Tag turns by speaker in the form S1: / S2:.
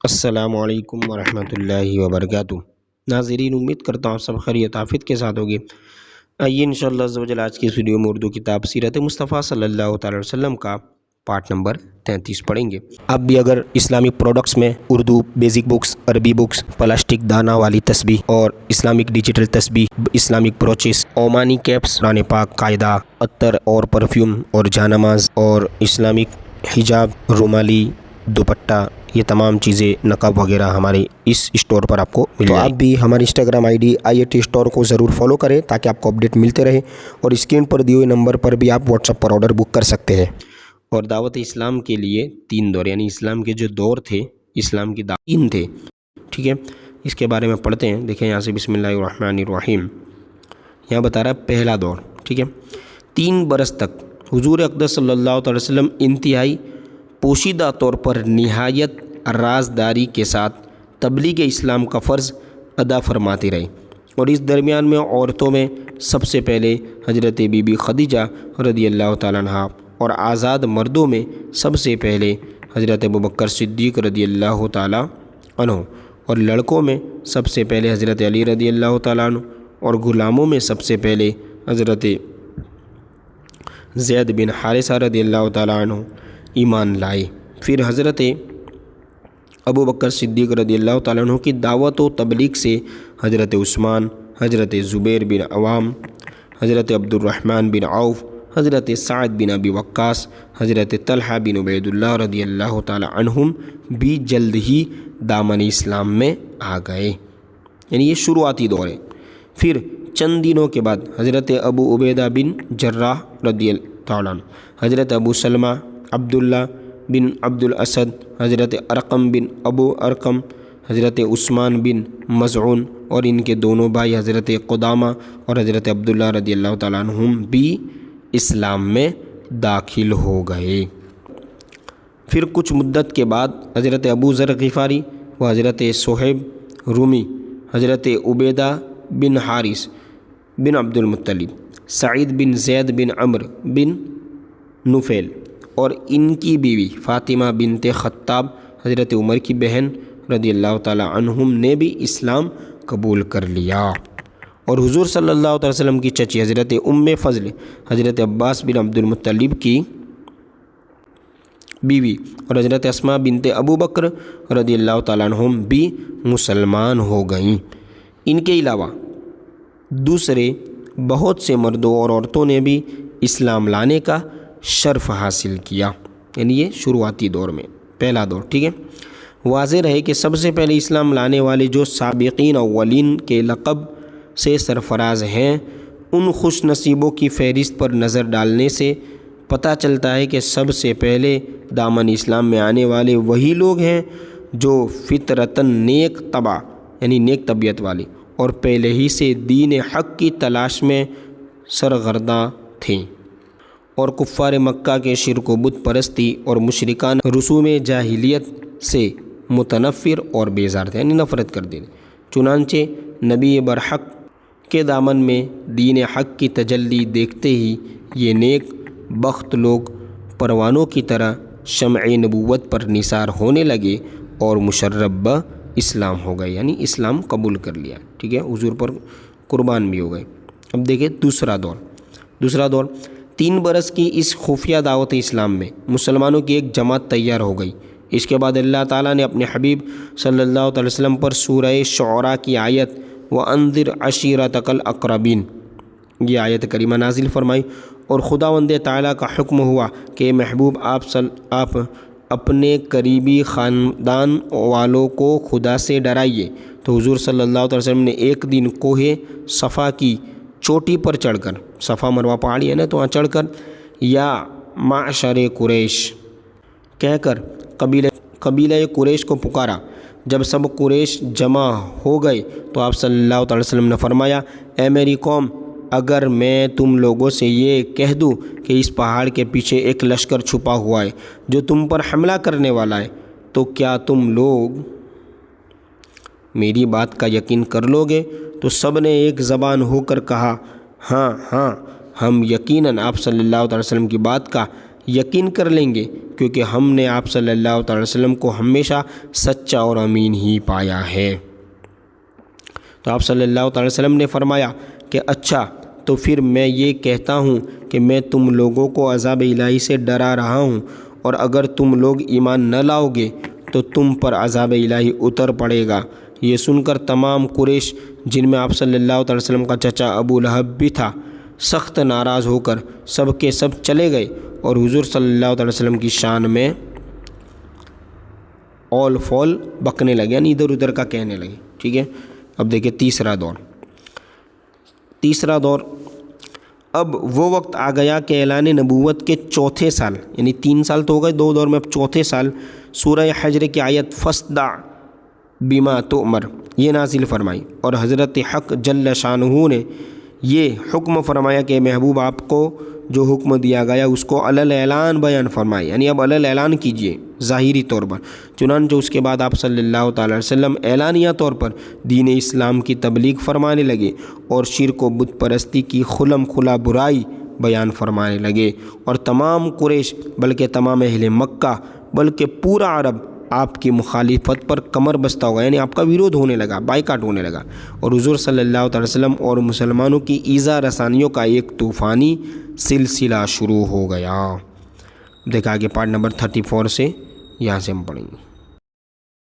S1: السلام علیکم ورحمۃ اللہ وبرکاتہ۔ ناظرین، امید کرتا ہوں سب خیریت عافیت کے ساتھ ہوگی۔ آئیے انشاءاللہ عز و جل آج کی اس ویڈیو میں اردو کتاب سیرت مصطفیٰ صلی اللہ تعالی وسلم کا پارٹ نمبر 33 پڑھیں گے۔ اب بھی اگر اسلامک پروڈکٹس میں اردو بیسک بکس، عربی بکس، پلاسٹک دانہ والی تسبیح اور اسلامک ڈیجیٹل تسبیح، اسلامک بروچز، اومانی کیپس، قرآن پاک، قاعدہ، عطر اور پرفیوم اور جانماز اور اسلامک حجاب، رومالی، دوپٹہ، یہ تمام چیزیں، نقاب وغیرہ ہمارے اس اسٹور پر آپ کو مل جائے۔ تو آپ بھی ہماری Instagram I D IAT store کو ضرور فالو کریں تاکہ آپ کو اپڈیٹ ملتے رہے، اور اسکرین پر دیے ہوئے نمبر پر بھی آپ واٹس ایپ پر آرڈر بک کر سکتے ہیں۔ اور دعوت اسلام کے لیے 3 دور، یعنی اسلام کے جو دور تھے، اسلام کی 3 تھے، ٹھیک ہے، اس کے بارے میں پڑھتے ہیں۔ دیکھیں یہاں سے، بسم اللہ الرحمن الرحیم، یہاں بتا رہا ہے پہلا دور، ٹھیک ہے، 3 برس تک حضور اقدس صلی اللہ علیہ وسلم انتہائی پوشیدہ طور پر نہایت رازداری کے ساتھ تبلیغ اسلام کا فرض ادا فرماتے رہے، اور اس درمیان میں عورتوں میں سب سے پہلے حضرت بی بی خدیجہ رضی اللہ تعالیٰ عنہ، اور آزاد مردوں میں سب سے پہلے حضرت ابوبکر صدیق رضی اللہ تعالیٰ عنہ، اور لڑکوں میں سب سے پہلے حضرت علی رضی اللہ تعالیٰ عنہ، اور غلاموں میں سب سے پہلے حضرت زید بن حارثہ رضی اللہ تعالیٰ عنہ ایمان لائے۔ پھر حضرت ابوبکر صدیق رضی اللہ تعالیٰ عنہ کی دعوت و تبلیغ سے حضرت عثمان، حضرت زبیر بن عوام، حضرت عبد الرحمن بن عوف، حضرت سعد بن ابی وقاص، حضرت طلحہ بن عبید اللہ رضی اللہ تعالیٰ عنہم بھی جلد ہی دامن اسلام میں آ گئے، یعنی یہ شروعاتی دور ہے۔ پھر چند دنوں کے بعد حضرت ابو عبیدہ بن جراح رضی اللہ تعالیٰ عنہ، حضرت ابو سلمہ عبداللہ بن عبد الاسد، حضرت ارقم بن ابو ارقم، حضرت عثمان بن مظعون اور ان کے دونوں بھائی حضرت قدامہ اور حضرت عبداللہ رضی اللہ تعالیٰ عنہم بھی اسلام میں داخل ہو گئے۔ پھر کچھ مدت کے بعد حضرت ابو ذر غفاری و حضرت صہیب رومی، حضرت عبیدہ بن حارث بن عبد المطلب، سعید بن زید بن عمرو بن نفیل اور ان کی بیوی فاطمہ بنت خطاب، حضرت عمر کی بہن رضی اللہ تعالی عنہم نے بھی اسلام قبول کر لیا، اور حضور صلی اللہ علیہ وسلم کی چچی حضرت فضل، حضرت عباس بن عبد المطلب کی بیوی اور حضرت اسماء بنت ابو بکر رضی اللہ تعالیٰ عنہم بھی مسلمان ہو گئیں۔ ان کے علاوہ دوسرے بہت سے مردوں اور عورتوں نے بھی اسلام لانے کا شرف حاصل کیا، یعنی یہ شروعاتی دور میں پہلا دور، ٹھیک ہے۔ واضح رہے کہ سب سے پہلے اسلام لانے والے جو سابقین اولین کے لقب سے سرفراز ہیں، ان خوش نصیبوں کی فہرست پر نظر ڈالنے سے پتہ چلتا ہے کہ سب سے پہلے دامن اسلام میں آنے والے وہی لوگ ہیں جو فطرتاً نیک طبع، یعنی نیک طبیعت والے، اور پہلے ہی سے دین حق کی تلاش میں سرگرداں تھے، اور کفار مکہ کے شرک و بت پرستی اور مشرکان رسوم جاہلیت سے متنفر اور بیزار تھے، یعنی نفرت کر دیتے۔ چنانچہ نبی برحق کے دامن میں دین حق کی تجلی دیکھتے ہی یہ نیک بخت لوگ پروانوں کی طرح شمع نبوت پر نثار ہونے لگے اور مشرب اسلام ہو گئے، یعنی اسلام قبول کر لیا، ٹھیک ہے، حضور پر قربان بھی ہو گئے۔ اب دیکھیں دوسرا دور 3 برس کی اس خفیہ دعوت اسلام میں مسلمانوں کی ایک جماعت تیار ہو گئی۔ اس کے بعد اللہ تعالیٰ نے اپنے حبیب صلی اللہ علیہ وسلم پر سورہ شعراء کی آیت وَأَنذِرْ عَشِيرَتَكَ الْأَقْرَبِينَ، یہ آیت کریمہ نازل فرمائی، اور خداوند تعالیٰ کا حکم ہوا کہ محبوب آپ اپنے قریبی خاندان والوں کو خدا سے ڈرائیے۔ تو حضور صلی اللہ علیہ وسلم نے ایک دن کوہ صفا کی چوٹی پر چڑھ کر، صفا مروہ پہاڑی ہے نا، تو وہاں چڑھ کر یا معشر قریش کہہ کر قبیلہ قریش کو پکارا۔ جب سب قریش جمع ہو گئے تو آپ صلی اللہ علیہ وسلم نے فرمایا، اے میری قوم، اگر میں تم لوگوں سے یہ کہہ دوں کہ اس پہاڑ کے پیچھے ایک لشکر چھپا ہوا ہے جو تم پر حملہ کرنے والا ہے، تو کیا تم لوگ میری بات کا یقین کر لو گے؟ تو سب نے ایک زبان ہو کر کہا، ہاں ہاں، ہم یقیناً آپ صلی اللہ علیہ وسلم کی بات کا یقین کر لیں گے، کیونکہ ہم نے آپ صلی اللہ تعالی وسلم کو ہمیشہ سچا اور امین ہی پایا ہے۔ تو آپ صلی اللہ تعالی وسلم نے فرمایا کہ اچھا تو پھر میں یہ کہتا ہوں کہ میں تم لوگوں کو عذاب الہی سے ڈرا رہا ہوں، اور اگر تم لوگ ایمان نہ لاؤ گے تو تم پر عذاب الہی اتر پڑے گا۔ یہ سن کر تمام قریش، جن میں آپ صلی اللہ تعالی وسلم کا چچا ابو لہب بھی تھا، سخت ناراض ہو کر سب کے سب چلے گئے اور حضور صلی اللہ تعالی وسلم کی شان میں اول فول بکنے لگے، یعنی ادھر ادھر کا کہنے لگے۔ ٹھیک ہے، اب دیکھیں تیسرا دور۔ اب وہ وقت آ گیا کہ اعلان نبوت کے چوتھے سال، یعنی 3 سال تو ہو گئے 2 دور میں، اب چوتھے سال سورہ حجر کی آیت فَاصْدَعْ بِمَا تُؤْمَرْ یہ نازل فرمائی، اور حضرت حق جل شانہ نے یہ حکم فرمایا کہ محبوب آپ کو جو حکم دیا گیا اس کو علل اعلان بیان فرمائے، یعنی اب علل اعلان کیجئے ظاہری طور پر۔ چنانچہ اس کے بعد آپ صلی اللہ تعالی وسلم اعلانیہ طور پر دین اسلام کی تبلیغ فرمانے لگے اور شرک و بت پرستی کی کھلم کھلا برائی بیان فرمانے لگے، اور تمام قریش بلکہ تمام اہل مکہ بلکہ پورا عرب آپ کی مخالفت پر کمر بستہ ہو گیا، یعنی آپ کا ویرودھ ہونے لگا، بائیکاٹ ہونے لگا، اور حضور صلی اللہ تعالی وسلم اور مسلمانوں کی ایذا رسانیوں کا ایک طوفانی سلسلہ شروع ہو گیا۔ دیکھا کہ پارٹ نمبر 34 سے یہاں سے ہم پڑھیں گے۔